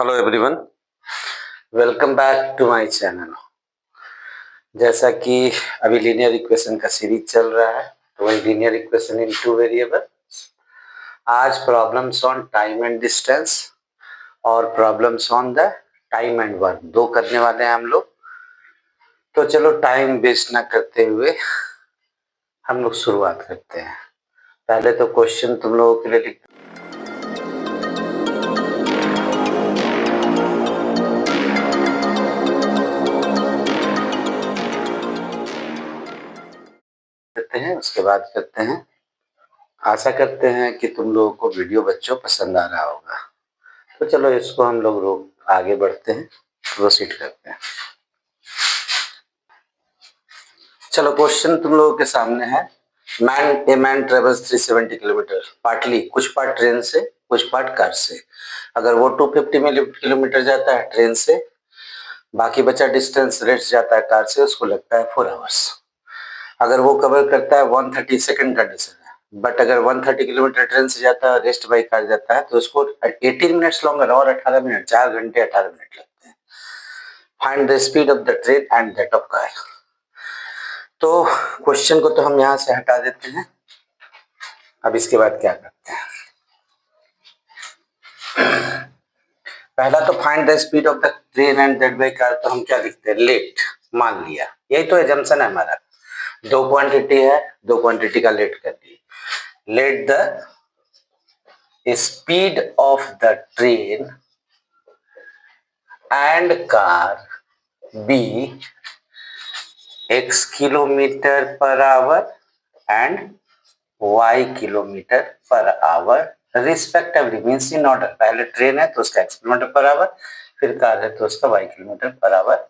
Hello everyone, welcome back to my channel. जैसा कि अभी लीनियर इक्वेशन का सीरीज चल रहा है, तो वही linear equation in two variable. आज problems on time and distance और problems on the time and work दो करने वाले हैं हम लोग। तो चलो टाइम वेस्ट ना करते हुए हम लोग शुरुआत करते हैं। पहले तो क्वेश्चन तुम लोगों के लिए लिख देते हैं, उसके बाद करते हैं। आशा करते हैं कि तुम लोगों को वीडियो बच्चों पसंद आ रहा होगा। तो चलो इसको हम लोग आगे बढ़ते हैं, प्रोसीड करते हैं। चलो क्वेश्चन तुम लोगों के सामने है। मैन ट्रेवल्स 370 किलोमीटर, पार्टली कुछ पार्ट ट्रेन से कुछ पार्ट कार से। अगर वो 250 किलोमीटर जाता है ट्रेन से, बाकी बचा डिस्टेंस रेस्ट जाता है कार से, उसको लगता है 4 आवर्स। अगर वो कवर करता है 130 सेकेंड कंडीशन है, बट अगर 130 किलोमीटर ट्रेन से जाता है, रेस्ट बाई कार जाता है, तो उसको 18 मिनट्स लॉन्गर और 18 मिनट, 4 घंटे 18 मिनट लगते हैं। Find the speed of the train and that of car. तो क्वेश्चन को तो हम यहां से हटा देते हैं। अब इसके बाद क्या करते हैं? पहला तो find the speed of the train and that by car, तो हम क्या लिखते हैं? लेट मान लिया, यही तो एजम्पशन है हमारा। दो क्वांटिटी है, दो क्वांटिटी का लेट कर दिए। Let the speed of the train and car be x kilometre per hour and y kilometre per hour respectively, means in order. पहले ट्रेन है तो उसका x किलोमीटर पर आवर, फिर कार है तो उसका y किलोमीटर पर आवर,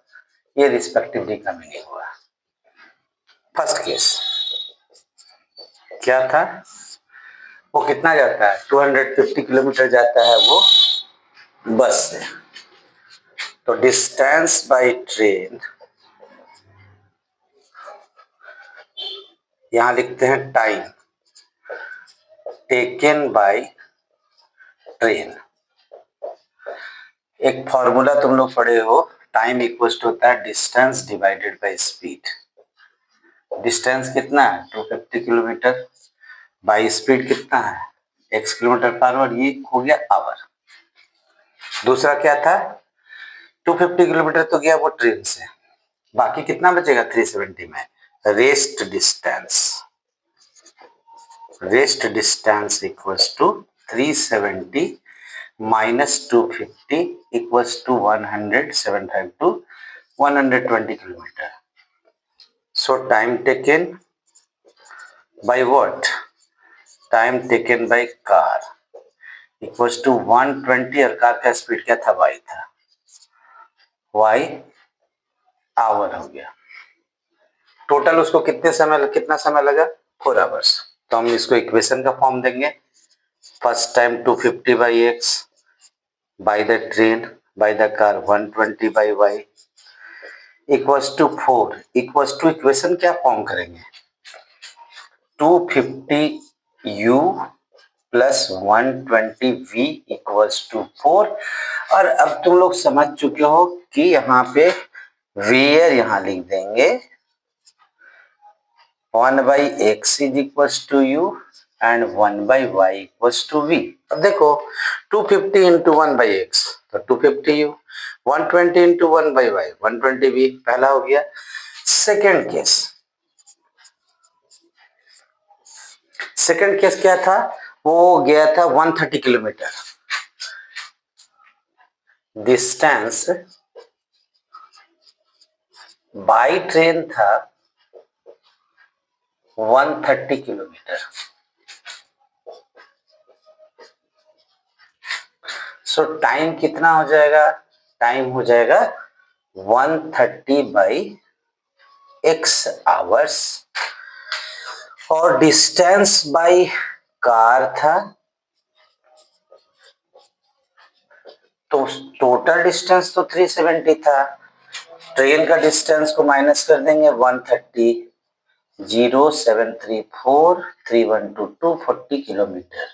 ये respectively का मीनिंग हुआ। फर्स्ट केस क्या था? वो कितना जाता है? 250 किलोमीटर जाता है वो बस से। तो डिस्टेंस बाय ट्रेन, यहां लिखते हैं टाइम टेकन बाय ट्रेन। एक फॉर्मूला तुम लोग पढ़े हो, टाइम इक्वल्स टू होता है distance divided by speed. Distance कितना है? 250 किलोमीटर, बाय स्पीड कितना है? x किलोमीटर पर आवर, ये हो गया आवर। दूसरा क्या था? 250 किलोमीटर तो गया वो ट्रेन से, बाकी कितना बचेगा 370 में? Rest distance. Rest distance equals to 370 minus 250 equals to 175 to 120 kilometer. So time taken by what? Time taken by car equals to 120, और कार का स्पीड क्या था? y था। y आवर हो गया। टोटल उसको कितना समय लगा? 4 आवर्स। तो हम इसको इक्वेशन का फॉर्म देंगे। First time 250 by x by the train by the car 120 by y equals to 4 equals to, equation क्या फॉर्म करेंगे? 250u plus 120v equals to 4। और अब तुम लोग समझ चुके हो कि यहाँ पे वेयर यहां लिख देंगे 1/x is equals to u and 1/y equals to v। अब देखो 250 इंटू 1/x तो 250u, 120 इंटू 1/y 120v, पहला हो गया। सेकेंड केस क्या था? वो गया था 130 किलोमीटर, डिस्टेंस बाय ट्रेन था 130 किलोमीटर। सो टाइम कितना हो जाएगा? टाइम हो जाएगा 130 बाई x आवर्स, और डिस्टेंस बाय कार था, तो टोटल डिस्टेंस तो 370 था। ट्रेन का डिस्टेंस को माइनस कर देंगे 130, 0734 3122 240 किलोमीटर।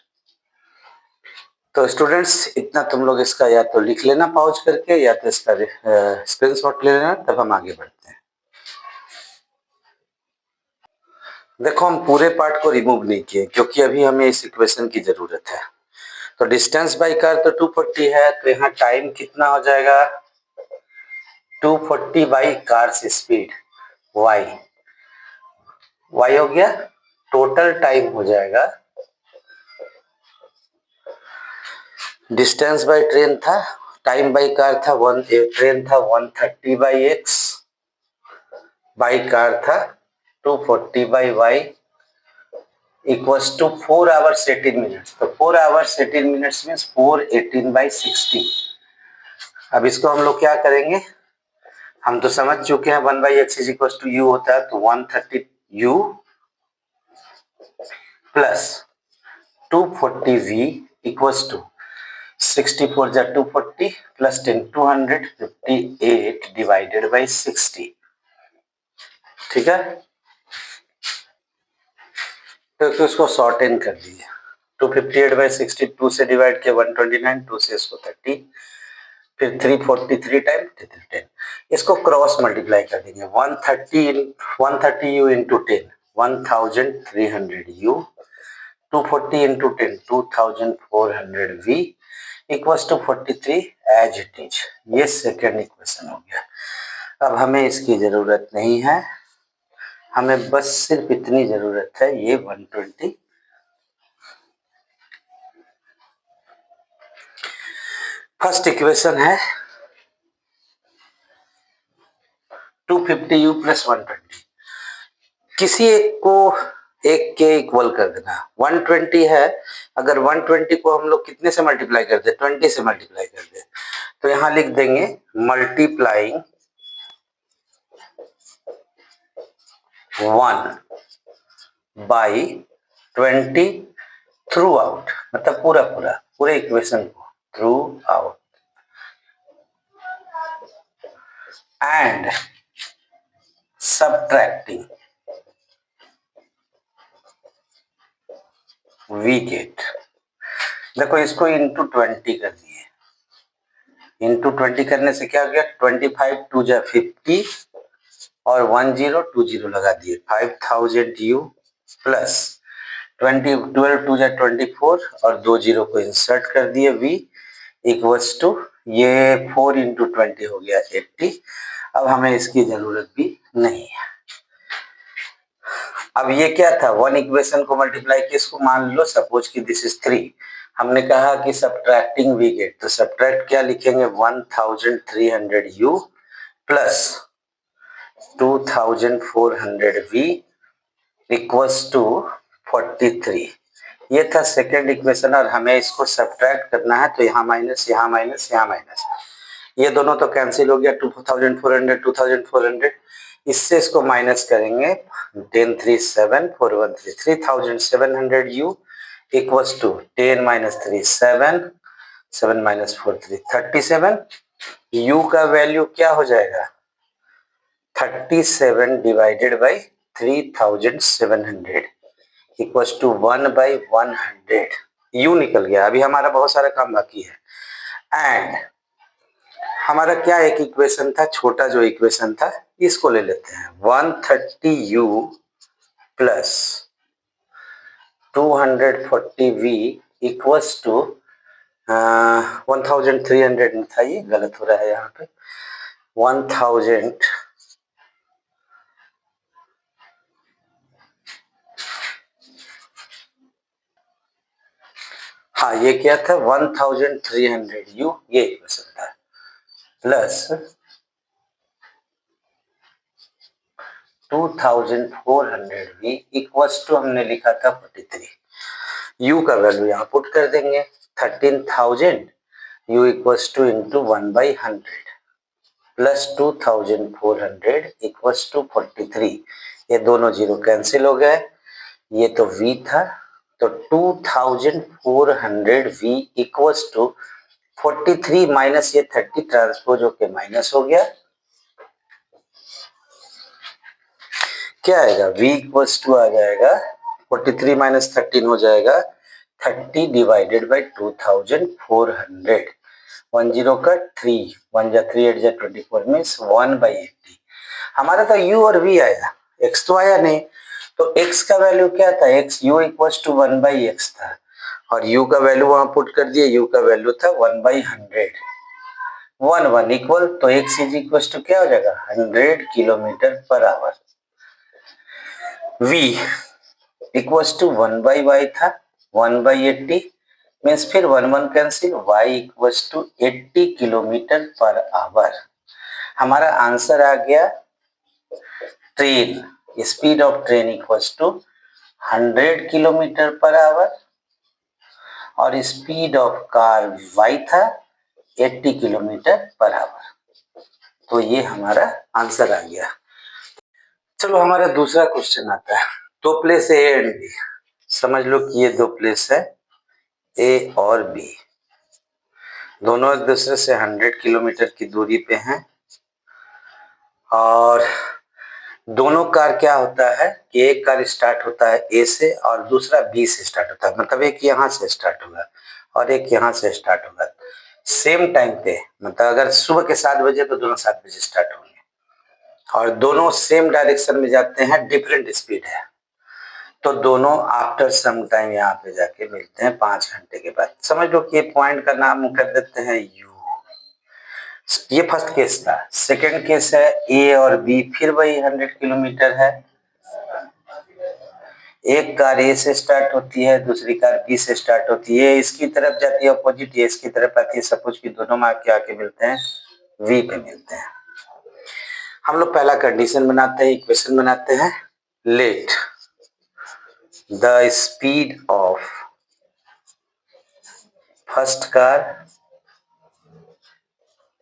तो स्टूडेंट्स इतना तुम लोग इसका या तो लिख लेना पॉज करके या तो इसका स्क्रीनशॉट ले लेना, तब हम आगे बढ़ते हैं। देखो हम पूरे पार्ट को रिमूव नहीं किए क्योंकि अभी हमें इस इक्वेशन की जरूरत है। तो डिस्टेंस बाई कार तो 240 है, तो यहाँ टाइम कितना हो जाएगा 240 बाई कार स्पीड y हो गया। टोटल टाइम हो जाएगा, डिस्टेंस बाई ट्रेन था, टाइम बाई कार था ट्रेन था 130 बाई x, बाई कार था 240 by y equals to 4 hours 18 minutes. तो 4 आवर्स 18 मिनट्स मीन्स 418 बाई 60। अब इसको हम लोग क्या करेंगे, हम तो समझ चुके हैं 1 by x is equal to u होता है, तो 130 u plus 240 v equals to 64 जा 240 प्लस 10 258 डिवाइडेड बाई 60। ठीक है, तो इसको शॉर्ट इन कर दिए, 258 बाई 62 से डिवाइड किया 129, 2 से इसको 30, फिर 343 टाइम 10, इसको क्रॉस मल्टीप्लाई कर देंगे 130 u into 10 1300 u, 240 into 10 2400 v equals to 43 as it is. ये सेकेंड इक्वेशन हो गया। अब हमें इसकी जरूरत नहीं है, हमें बस सिर्फ इतनी जरूरत है, ये 120 फर्स्ट इक्वेशन है 250 यू प्लस 120, किसी एक को एक के इक्वल कर देना। 120 है, अगर 120 को हम लोग कितने से मल्टीप्लाई कर दे 20 से मल्टीप्लाई कर दे, तो यहां लिख देंगे मल्टीप्लाइंग 1 बाई 20 थ्रू आउट, मतलब पूरे इक्वेशन को throughout and subtracting v get. देखो इसको इंटू 20 कर दिए, इंटू 20 करने से क्या हो गया 25 टू जा 50 और 1020 लगा दिए 5000 यू प्लस 12 टू जा 24 और 2 जीरो को इंसर्ट कर दिए v इक्वल्स टू ये 4 इंटू 20 हो गया 80। अब हमें इसकी जरूरत भी नहीं है। अब ये क्या था, वन इक्वेशन को मल्टीप्लाई किया, इसको मान लो सपोज कि दिस इज 3, हमने कहा कि सब्ट्रैक्टिंग वी गेट, तो सब्ट्रैक्ट क्या लिखेंगे 1300 u plus 2400 v equals to 43। ये था सेकेंड इक्वेशन और हमें इसको सब्ट्रैक्ट करना है, तो यहाँ माइनस यहाँ माइनस यहाँ माइनस, ये दोनों तो कैंसिल हो गया 2400 2400, इससे इसको माइनस करेंगे 10 3 7 4 1 3 3700 u equals to 10 minus 3 7 7 minus 4 3 37। U का वैल्यू क्या हो जाएगा 37 divided by 3700 equals to 1 by 100। U निकल गया, अभी हमारा बहुत सारा काम बाकी है। एंड हमारा क्या एक इक्वेशन था, छोटा जो इक्वेशन था, इसको ले लेते हैं 130 u plus 240 v equals to 1300 में था, ये गलत हो रहा है यहाँ पे 1000 हाँ ये क्या था 1300 यू, ये इक्वेशन था प्लस 2400 वी इक्वल्स टू हमने लिखा था 43। यू का वैल्यू यहाँ पुट कर देंगे 13000 u equals to into 1 by 100 plus 2400 equals to 43। ये दोनों जीरो कैंसिल हो गए, ये तो v था, तो 2400 v इक्वल्स टू 43 माइनस ये 30 ट्रांसपोज होके माइनस हो गया, क्या आएगा v इक्वल्स टू आ जाएगा 43 माइनस 13 हो जाएगा 30 डिवाइडेड बाई 2400, 10 का 3, 1 जा 3 8 जा 24 मीन्स 1/80। हमारा तो u और v आया, x तो आया नहीं, तो x का वैल्यू क्या था, x u equals to 1/x था, और u का वैल्यू वहां पुट कर दिया, u का वैल्यू था 1/100, 1 इक्वल, तो x इज इक्वल टू क्या हो जाएगा 100 kilometre per our. v equals to 1/y था 1/80, मीन्स फिर 1 cancel, y equals to 80 kilometre per hour. हमारा आंसर आ गया train, speed of train equals to 100 kilometre per hour, और स्पीड ऑफ कार y था 80 किलोमीटर पर आवर। तो ये हमारा आंसर आ गया। चलो हमारा दूसरा क्वेश्चन आता है, दो प्लेस ए एंड बी, समझ लो कि ये दो प्लेस है ए और बी, दोनों एक दूसरे से 100 किलोमीटर की दूरी पे हैं, और दोनों कार क्या होता है कि एक कार स्टार्ट होता है ए से और दूसरा बी से स्टार्ट होता है, मतलब एक यहाँ से स्टार्ट होगा और एक यहाँ से स्टार्ट होगा सेम टाइम पे, मतलब अगर सुबह के 7 बजे तो दोनों 7 बजे स्टार्ट होंगे, और दोनों सेम डायरेक्शन में जाते हैं, डिफरेंट स्पीड है, तो दोनों आफ्टर सम टाइम यहाँ पे जाके मिलते हैं 5 घंटे के बाद। समझ लो कि ये पॉइंट का नाम कर देते हैं यू। ये फर्स्ट केस था। सेकंड केस है ए और बी, फिर वही 100 किलोमीटर है, एक कार ए से स्टार्ट होती है, दूसरी कार बी से स्टार्ट होती है, इसकी तरफ जाती है अपोजिट, ये इसकी तरफ आती है, सपोज कि दोनों में आके मिलते हैं वी पे मिलते हैं। हम लोग पहला कंडीशन बनाते हैं, इक्वेशन बनाते हैं, let the speed of first car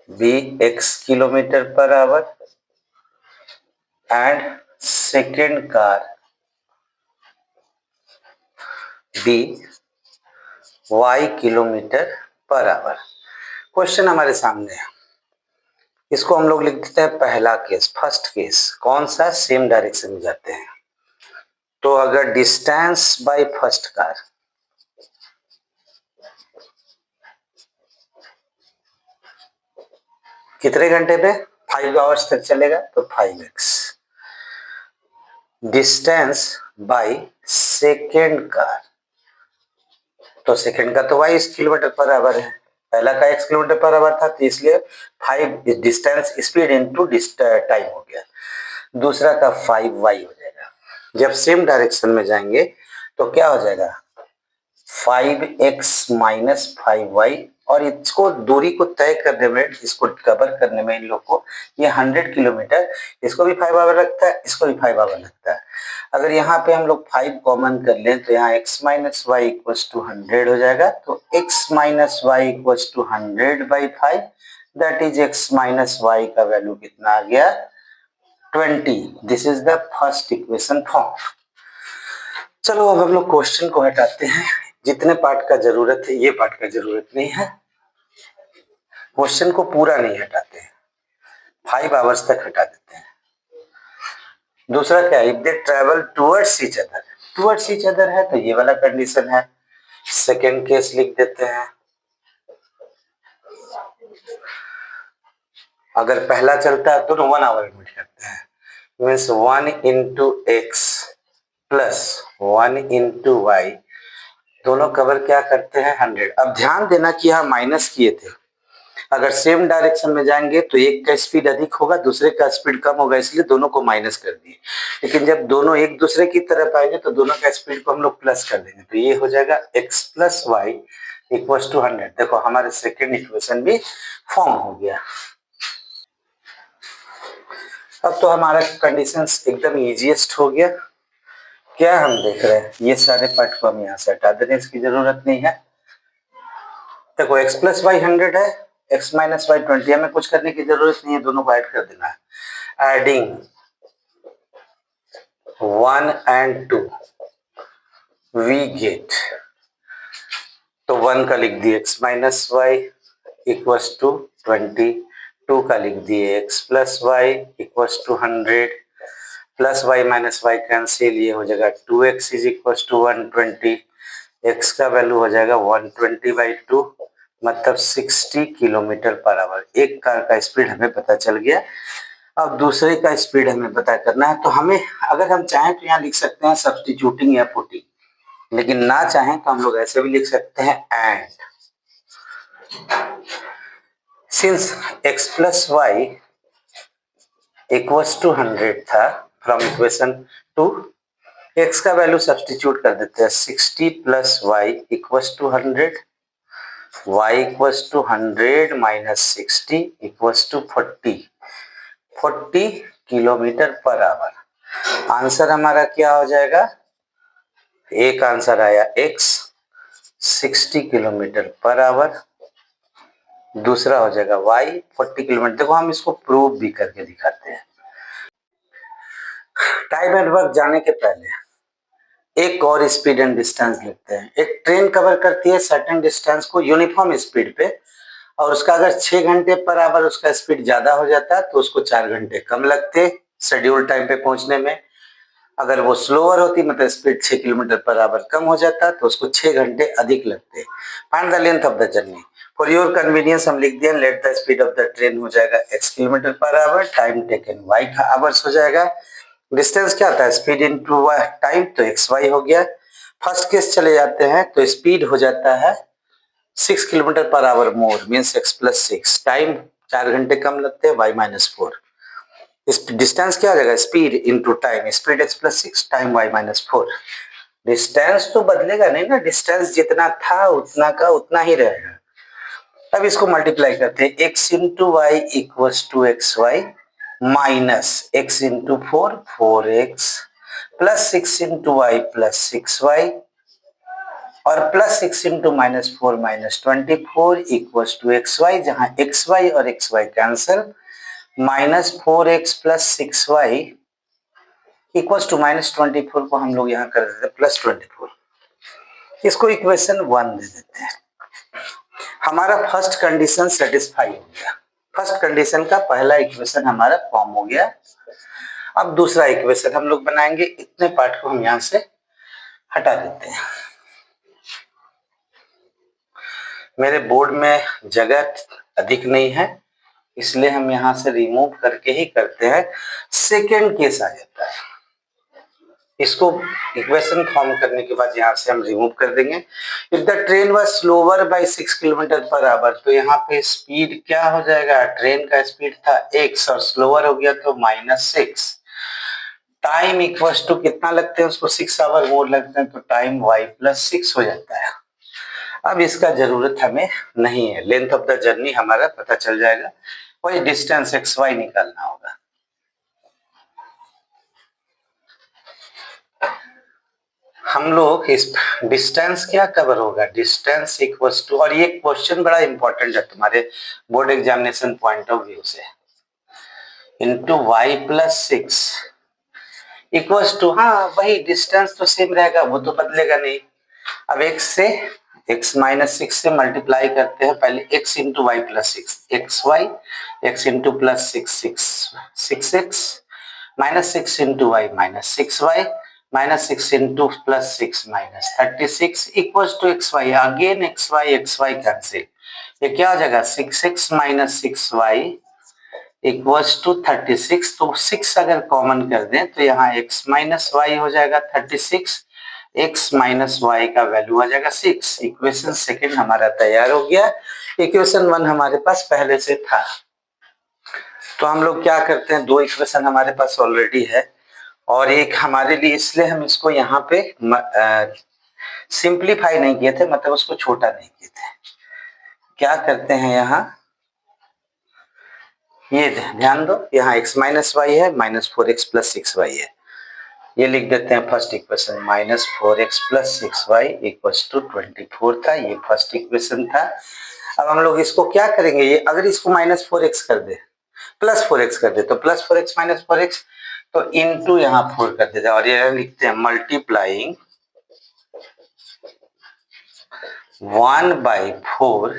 be x kilometre per hour and second car be y kilometre per hour. Question हमारे सामने है, इसको हम लोग लिख देते हैं पहला केस, फर्स्ट केस। कौन सा, सेम डायरेक्शन में जाते हैं, तो अगर डिस्टेंस बाय फर्स्ट कार कितने घंटे पे 5 आवर्स तक चलेगा, तो 5x, distance by second car, तो सेकेंड का तो 22 किलोमीटर पर आवर है, पहला का x किलोमीटर पर आवर था, तो इसलिए 5 डिस्टेंस स्पीड इनटू टाइम हो गया, दूसरा का 5y हो जाएगा। जब सेम डायरेक्शन में जाएंगे तो क्या हो जाएगा 5x माइनस 5y, और इसको दूरी को तय करने में, इसको कवर करने में इन लोग को, ये 100 किलोमीटर, इसको भी 5 आवर लगता है, इसको भी 5 आवर लगता है। अगर यहाँ पे हम लोग 5 कॉमन कर लें तो यहाँ x minus y equals to 100 हो जाएगा, तो x minus y equals to 100/5, that is x minus y का वैल्यू कितना आ गया 20। This is the first equation form. चलो अब हम लोग क्वेश्चन को हटाते हैं, जितने पार्ट का जरूरत है ये पार्ट का जरूरत नहीं है, क्वेश्चन को पूरा नहीं हटाते हैं, 5 आवर्स तक हटा देते हैं। दूसरा क्या है, if they travel towards each other, towards each other है तो ये वाला कंडीशन है। सेकेंड केस लिख देते हैं, अगर पहला चलता है तो 1 आवर एडमिट करते हैं, means 1 into x plus 1 into y, दोनों कवर क्या करते हैं 100। अब ध्यान देना कि यहाँ माइनस किए थे, अगर सेम डायरेक्शन में जाएंगे तो एक का स्पीड अधिक होगा, दूसरे का स्पीड कम होगा, इसलिए दोनों को माइनस कर दिए, लेकिन जब दोनों एक दूसरे की तरफ आएंगे तो दोनों का स्पीड को हम लोग प्लस कर देंगे, तो ये हो जाएगा x plus y equals to 100। देखो हमारे सेकेंड इक्वेशन भी फॉर्म हो गया। अब तो हमारा कंडीशन एकदम इजीएस्ट हो गया। क्या हम देख रहे हैं, ये सारे पार्ट को हम यहाँ से हटा दे रहे हैं, इसकी जरूरत नहीं है। देखो x प्लस वाई 100 है, x माइनस वाई 20, हमें कुछ करने की जरूरत नहीं है, दोनों को ऐड कर देना है। एडिंग 1 and 2 वी गेट, तो 1 का लिख दिए x minus y equals to 20, 2 का लिख दिए x plus y equals to 100, plus y minus y cancel, ये हो जाएगा 2x is equals to 120, x का वैल्यू हो जाएगा 120/2 मतलब 60 किलोमीटर पर आवर। एक कार का स्पीड हमें पता चल गया। अब दूसरे का स्पीड हमें पता करना है, तो हमें अगर हम चाहें तो यहाँ लिख सकते हैं सब्स्टिट्यूटिंग या पुटिंग, लेकिन ना चाहें तो हम लोग ऐसे भी लिख सकते हैं and since x plus y equals to 100 था फ्रॉम इक्वेशन 2, x का वैल्यू सब्स्टिट्यूट कर देते हैं 60 plus y equals to 100, y equals to 100 minus 60 equals to 40 kilometre per hour. Answer हमारा क्या हो जाएगा, एक आंसर आया x 60 किलोमीटर पर आवर, दूसरा हो जाएगा y 40 किलोमीटर। देखो हम इसको प्रूव भी करके दिखाते हैं। टाइम एंड वर्क जाने के पहले एक और स्पीड एंड डिस्टेंस लिखते हैं। एक ट्रेन कवर करती है सर्टेन डिस्टेंस को यूनिफॉर्म स्पीड पे, और उसका अगर 6 घंटे पर आवर उसका स्पीड ज्यादा हो जाता है तो उसको 4 घंटे कम लगते शेड्यूल टाइम पे पहुंचने में। अगर वो स्लोअर होती मतलब स्पीड 6 किलोमीटर पर आवर कम हो जाता तो उसको 6 घंटे अधिक लगते। Find the length of the journey. For your convenience हम लिख दिया late the speed of the train हो जाएगा x kilometre per our, time taken y का आवर्स हो जाएगा, डिस्टेंस क्या आता है स्पीड इनटू टाइम तो xy हो गया। फर्स्ट केस चले जाते हैं तो स्पीड हो जाता है 6 kilometre per our more means x plus 6, time 4 घंटे कम लगते हैं y माइनस 4। डिस्टेंस क्या आ जाएगा speed into time, speed x plus 6 time y minus 4। Distance तो बदलेगा नहीं ना, डिस्टेंस जितना था उतना का उतना ही रहेगा। अब इसको मल्टीप्लाई करते हैं, x into y equals to x y minus x into 4 plus 6 into y plus 6y और plus 6 into minus 4 minus 24 equals to x y, जहां एक्स वाई और x y cancel, minus 4x plus 6y equals to minus 24 को हम लोग यहाँ कर देते हैं प्लस 24। इसको इक्वेशन 1 दे देते हैं। हमारा फर्स्ट कंडीशन सेटिस्फाई हो गया, फर्स्ट कंडीशन का पहला इक्वेशन हमारा फॉर्म हो गया। अब दूसरा इक्वेशन हम लोग बनाएंगे, इतने पार्ट को हम यहां से हटा देते हैं। मेरे बोर्ड में जगह अधिक नहीं है इसलिए हम यहां से रिमूव करके ही करते हैं। सेकेंड केस आ जाता है, इसको इक्वेशन फॉर्म करने के बाद यहां से हम रिमूव कर देंगे। If the train was slower by 6 kilometre per hour, तो यहाँ पे स्पीड क्या हो जाएगा, ट्रेन का स्पीड था x और स्लोअर हो गया तो -6। टाइम इक्वल्स टू कितना लगते हैं उसको 6 आवर मोर लगते हैं तो टाइम y प्लस 6 हो जाता है। अब इसका जरूरत हमें नहीं है, लेंथ ऑफ द जर्नी हमारा पता चल जाएगा, वही डिस्टेंस xy निकालना होगा। हम लोग इस डिस्टेंस क्या कवर होगा, डिस्टेंस इक्वल्स टू, और ये क्वेश्चन बड़ा इंपॉर्टेंट है तुम्हारे board examination point of view से, into y plus 6 equals to, हाँ वही डिस्टेंस तो सेम रहेगा वो तो बदलेगा नहीं। अब x से x माइनस 6 से मल्टीप्लाई करते हैं, पहले x into y plus 6 x y, x into plus 6 minus 6 into y minus 6y minus 6 into plus 6 minus 36 equals to x y, again x y cancel, ये क्या हो जाएगा 6x minus 6y equals to 36। तो 6 अगर common कर दें तो यहाँ x माइनस वाई हो जाएगा 36, x माइनस वाई का वैल्यू आ जाएगा 6। इक्वेशन सेकंड हमारा तैयार हो गया। इक्वेशन 1 हमारे पास पहले से था, तो हम लोग क्या करते हैं, दो इक्वेशन हमारे पास ऑलरेडी है और एक हमारे लिए, इसलिए हम इसको यहाँ पे सिंप्लीफाई नहीं किए थे, मतलब उसको छोटा नहीं किए थे। क्या करते हैं यहाँ, ये ध्यान दो, यहाँ x माइनस वाई है माइनस 4x प्लस 6y है, ये लिख देते हैं first equation, minus 4x plus 6y equals to 24 था, ये फर्स्ट इक्वेशन था। अब हम लोग इसको क्या करेंगे, ये अगर इसको माइनस 4x कर दे प्लस 4x कर दे तो प्लस 4x माइनस 4x, तो इनटू यहाँ 4 कर देते हैं और ये लिखते हैं मल्टीप्लाइंग 1/4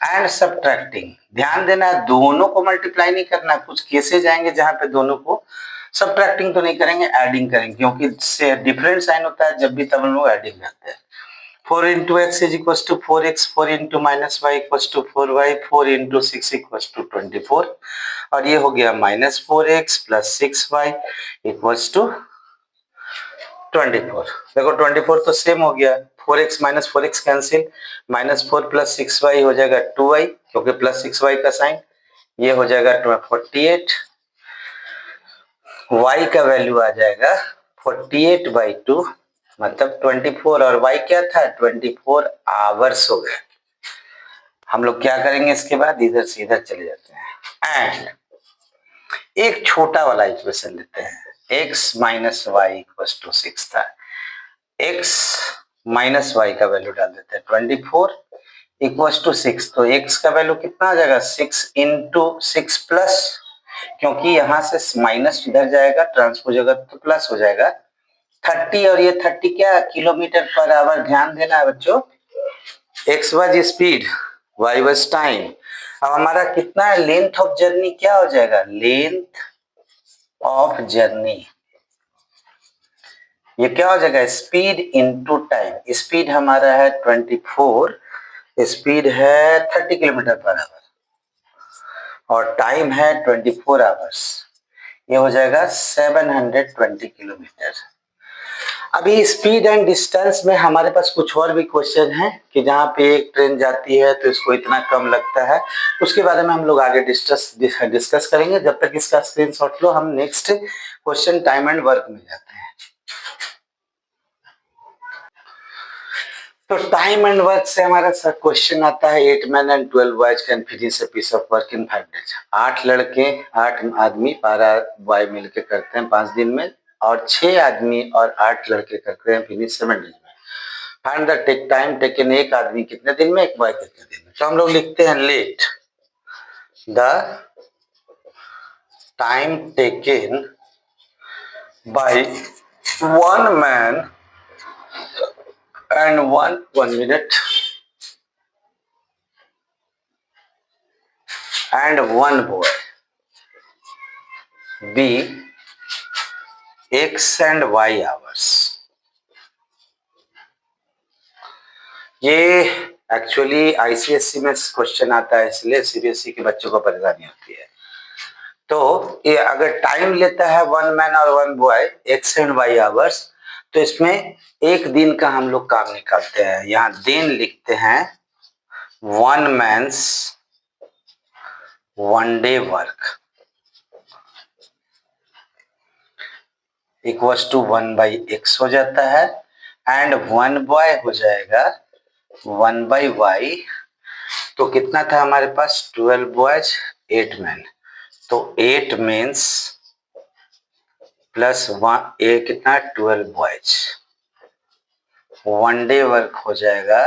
एंड सब्ट्रैक्टिंग। ध्यान देना है दोनों को मल्टीप्लाई नहीं करना, कुछ केसेज आएंगे जहां पे दोनों को सब्ट्रैक्टिंग तो नहीं करेंगे, एडिंग करेंगे, क्योंकि से डिफरेंट साइन होता है जब भी तब हम लोग एडिंग करते हैं। 4 into x is equals to 4x, 4 into minus y equals to 4y, 4 into 6 equals to 24 और ये हो गया minus 4x plus 6y equals to 24। देखो 24 तो सेम हो गया, 4x minus 4x cancel, minus 4 plus 6y हो जाएगा 2y क्योंकि प्लस 6y का साइन, ये हो जाएगा 48, y का वैल्यू आ जाएगा 48/2 मतलब 24 और y क्या था 24 आवर्स हो गए। हम लोग क्या करेंगे इसके बाद इधर से इधर चले जाते हैं एंड एक छोटा वाला इक्वेशन लेते हैं, x minus y equal to 6 था, x माइनस वाई का वैल्यू डाल देते हैं 24 इक्वल टू 6, तो x का वैल्यू कितना आ जाएगा 6 इंटू 6 प्लस, क्योंकि यहां से माइनस इधर जाएगा ट्रांसपोज होगा तो प्लस हो जाएगा 30 और ये 30 क्या किलोमीटर पर आवर, ध्यान देना है बच्चों, x was speed y was time. अब हमारा कितना है लेंथ ऑफ जर्नी क्या हो जाएगा, लेंथ ऑफ जर्नी ये क्या हो जाएगा स्पीड इनटू टाइम, स्पीड हमारा है 24, स्पीड है 30 किलोमीटर पर आवर और टाइम है 24 आवर्स, ये हो जाएगा 720 किलोमीटर। अभी स्पीड एंड डिस्टेंस में हमारे पास कुछ और भी क्वेश्चन है कि जहाँ पे एक ट्रेन जाती है तो इसको इतना कम लगता है, उसके बारे में हम लोग आगे डिस्कस करेंगे। जब तक इसका स्क्रीनशॉट लो, हम next question time and work में जाते हैं। तो टाइम एंड वर्क से हमारा क्वेश्चन आता है 8 men and 12 boys can finish a piece of work in 5 days। 8 लड़के 8 आदमी 12 बॉय मिलके करते हैं 5 दिन में और 6 आदमी और 8 लड़के करते हैं फिनिश 7 डेज में। Find the take time taken, एक आदमी कितने दिन में, एक बॉय कितने दिन में। तो हम लोग लिखते हैं let the time taken by one man and one minute and one boy be x and y hours। ये एक्चुअली आईसीएससी में क्वेश्चन आता है इसलिए सीबीएसई के बच्चों को परेशानी होती है। तो ये अगर टाइम लेता है वन मैन और one boy x and y hours, तो इसमें एक दिन का हम लोग काम निकालते हैं। यहाँ दिन लिखते हैं one man's one day work equals to 1/x हो जाता है एंड वन बॉय हो जाएगा 1/y। तो कितना था हमारे पास 12 बॉयज 8 मैन, तो 8 मेंस प्लस वन कितना 12 बॉयज, वन डे वर्क हो जाएगा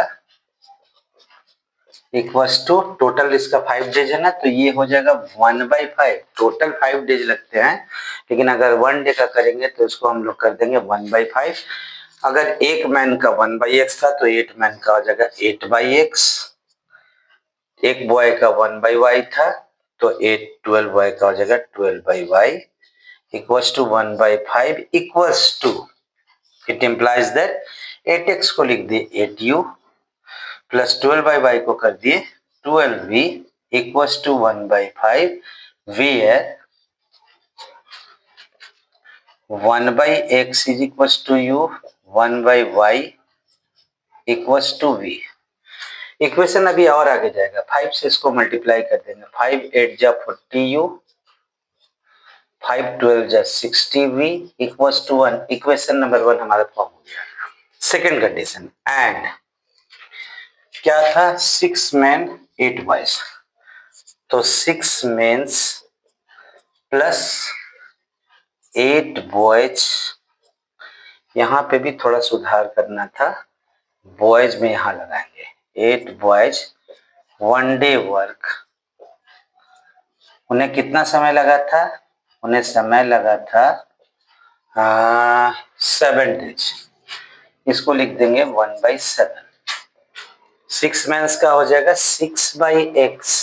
इक्वल्स टू टोटल इसका 5 डेज है ना, तो ये हो जाएगा 1/5। टोटल 5 डेज लगते हैं, लेकिन अगर वन डे का करेंगे तो इसको हम लोग कर देंगे 1/5। अगर एक मैन का 1/x था तो 8 मैन का हो जाएगा 8/x, एक बॉय का 1/y था तो 12 बॉय का हो जाएगा 12/y equals to 1/5 equals to, it implies that 8x को लिख दिए 8u प्लस 12/y को कर दिए 12v इक्वल्स टू 1/5 v है 1/x is equals to u 1/y equals to v। Equation अभी और आगे जाएगा, 5 से इसको मल्टीप्लाई कर देंगे, 5 8 जा 40u 5 12 जा 60v equals to 1। Equation number 1 हमारा फॉर्म हो गया। सेकेंड कंडीशन एंड क्या था 6 men 8 boys, तो 6 मेंस प्लस 8 बॉयज, यहाँ पे भी थोड़ा सुधार करना था, बॉयज में यहाँ लगाएंगे 8 बॉयज वन डे वर्क। उन्हें कितना समय लगा था, उन्हें समय लगा था 7 डेज, इसको लिख देंगे 1/7। 6 मेंस का हो जाएगा 6/x,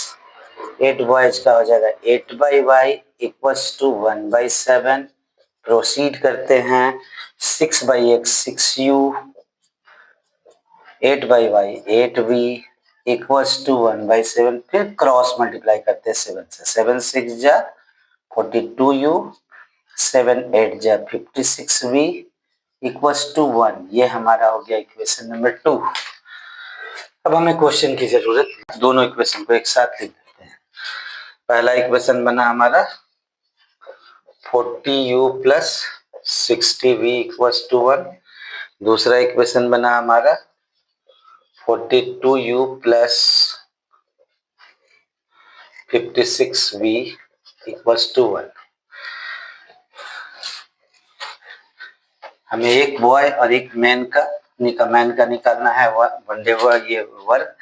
8 बॉयज का हो जाएगा 8/y इक्वल्स टू 1/7। प्रोसीड करते हैं 6/x 6u 8/y 8v equals to 1/7, फिर क्रॉस मल्टीप्लाई करते हैं 7 से, 7 6 जा 42u, 7 8 जा 56v इक्वल्स टू 1। ये हमारा हो गया इक्वेशन नंबर 2। अब हमें क्वेश्चन की जरूरत है, दोनों इक्वेशन को एक साथ लिख देते हैं। पहला इक्वेशन बना हमारा 40u plus 60v equals to 1। दूसरा इक्वेशन बना हमारा 42u plus 56v equals to 1। हमें एक बॉय और एक मैन का निकालना है वन डे ये वर्क,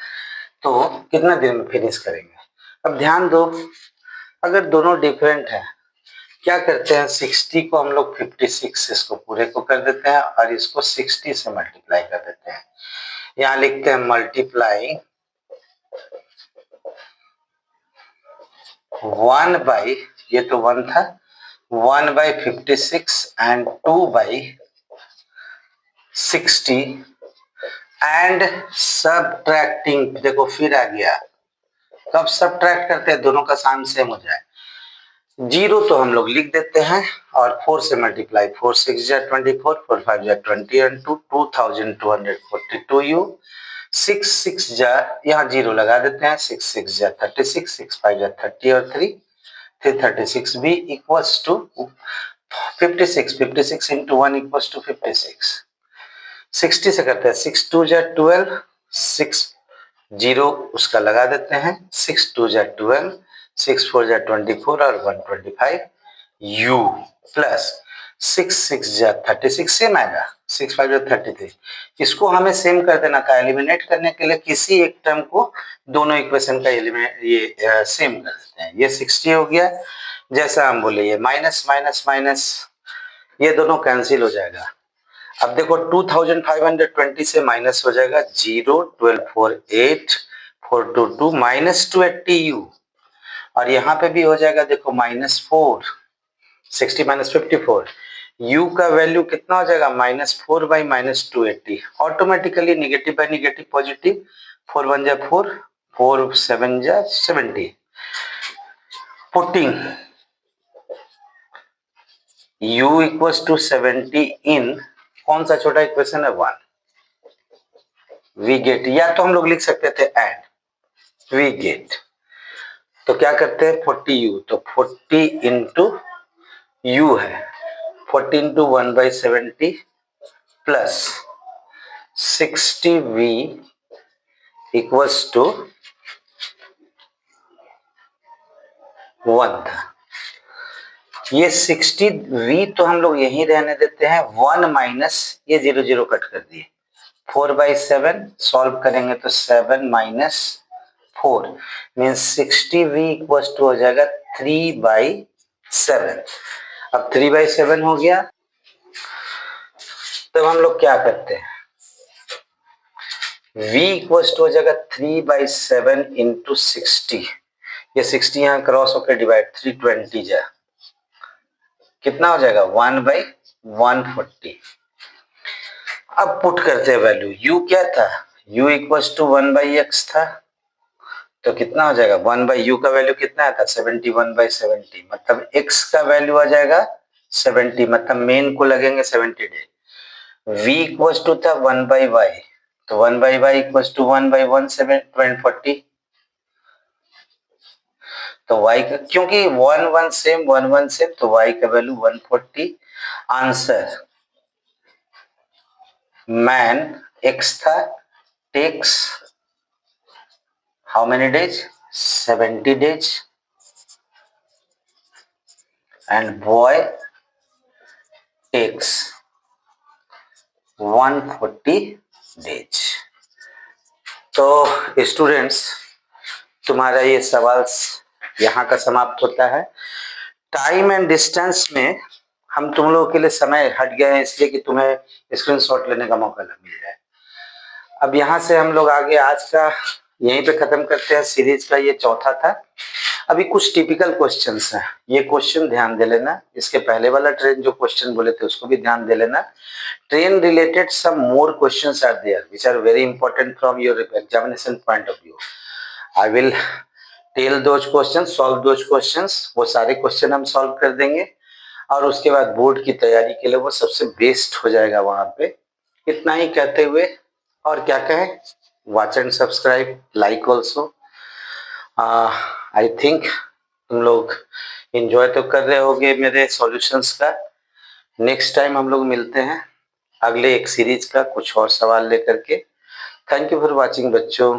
तो कितना दिन में फिनिश करेंगे। अब ध्यान दो, अगर दोनों डिफरेंट है, क्या करते हैं 60 को हम लोग 56 इसको पूरे को कर देते हैं और इसको 60 से मल्टीप्लाई कर देते हैं। यहाँ लिखते हैं मल्टीप्लाई 1 बाई, ये तो 1 था, 1/56 एंड 2/60 एंड सबट्रैक्टिंग। देखो फिर आ गया, कब सबट्रैक्ट करते हैं दोनों का सान सेम हो जाए, 0 तो हम लोग लिख देते हैं और 4 से मल्टीप्लाई, 4 6 जा 24, 4 5 जा 20 एंड 2242u, 6 6 जा यहाँ 0 लगा देते हैं, 6 6 जा 36, 6 5 जा 30 और 3 फिर 36 भी equals to 56, 56 into 1 equals to 56। 60 से करते हैं, 6 2 जा 12, 6 0 उसका लगा देते हैं, 6 2 जा 12, 6 4 जा 24 और 125 u प्लस 6 6 जा 36 सेम आएगा, 6 5 जा 33। इसको हमें सेम कर देना था, एलिमिनेट करने के लिए किसी एक टर्म को दोनों इक्वेशन का एलिमिनेट ये सेम कर देते हैं। ये 60 हो गया, जैसा हम बोले ये माइनस माइनस माइनस, ये दोनों कैंसिल हो जाएगा। अब देखो 2520 से माइनस हो जाएगा 0, 12 4 8 422 माइनस 280u, और यहाँ पे भी हो जाएगा देखो -4, 60 माइनस 54, u का वैल्यू कितना हो जाएगा -4 by -280, automatically negative by negative positive, 4 1 जा 4, 4 7 जा 70, पुटिंग u इक्वल्स टू 70 इन कौन सा छोटा इक्वेशन है 1, वी गेट, या तो हम लोग लिख सकते थे एंड वी गेट, तो क्या करते हैं 40u, तो 40 इंटू u है 40 into 1/70 plus 60v equals to 1 था। ये 60v तो हम लोग यहीं रहने देते हैं, 1 माइनस ये 0 0 कट कर दिए, 4/7 सॉल्व करेंगे तो 7 minus 4 means 60v equals to हो जाएगा 3/7। अब 3/7 हो गया, तब हम लोग क्या करते हैं, v इक्वल्स टू हो जाएगा 3/7 इंटू 60, ये 60 यहाँ क्रॉस होकर डिवाइड 320 जा कितना हो जाएगा 1/140। अब पुट करते हैं वैल्यू, u क्या था, u इक्वल्स टू 1/x था, तो कितना हो जाएगा 1/u का वैल्यू कितना आता है 71/70, मतलब x का वैल्यू आ जाएगा 70, मतलब मेन को लगेंगे 70 डे। v इक्वल्स टू था 1/y, तो 1/y इक्वल्स टू 1/140, तो y का क्योंकि 1 1 सेम 1 1 सेम, तो y का वैल्यू 140। आंसर मैन x था, takes how many days 70 days and boy takes 140 days. तो स्टूडेंट्स तुम्हारा ये सवाल यहाँ का समाप्त होता है। टाइम एंड डिस्टेंस में हम तुम लोगों के लिए समय हट गए हैं इसलिए कि तुम्हें स्क्रीनशॉट लेने का मौका मिल जाए। अब यहाँ से हम लोग आगे आज का यहीं पे खत्म करते हैं, सीरीज का ये चौथा था। अभी कुछ टिपिकल क्वेश्चंस हैं, ये क्वेश्चन ध्यान दे लेना। इसके पहले वाला ट्रेन जो क्वेश्चन बोले थे उसको भी ध्यान दे लेना। Train related some more questions are there which are very important from your examination point of view. I will tell those questions, solve those questions. वो सारे क्वेश्चन हम सॉल्व कर देंगे और उसके बाद बोर्ड की तैयारी के लिए वो सबसे बेस्ट हो जाएगा वहां पे। इतना ही कहते हुए और क्या कहें, watch and subscribe, like also. I think तुम लोग एंजॉय तो कर रहे होगे मेरे सॉल्यूशंस का। नेक्स्ट टाइम हम लोग मिलते हैं अगले एक सीरीज का कुछ और सवाल लेकर के। थैंक यू फॉर वॉचिंग बच्चों।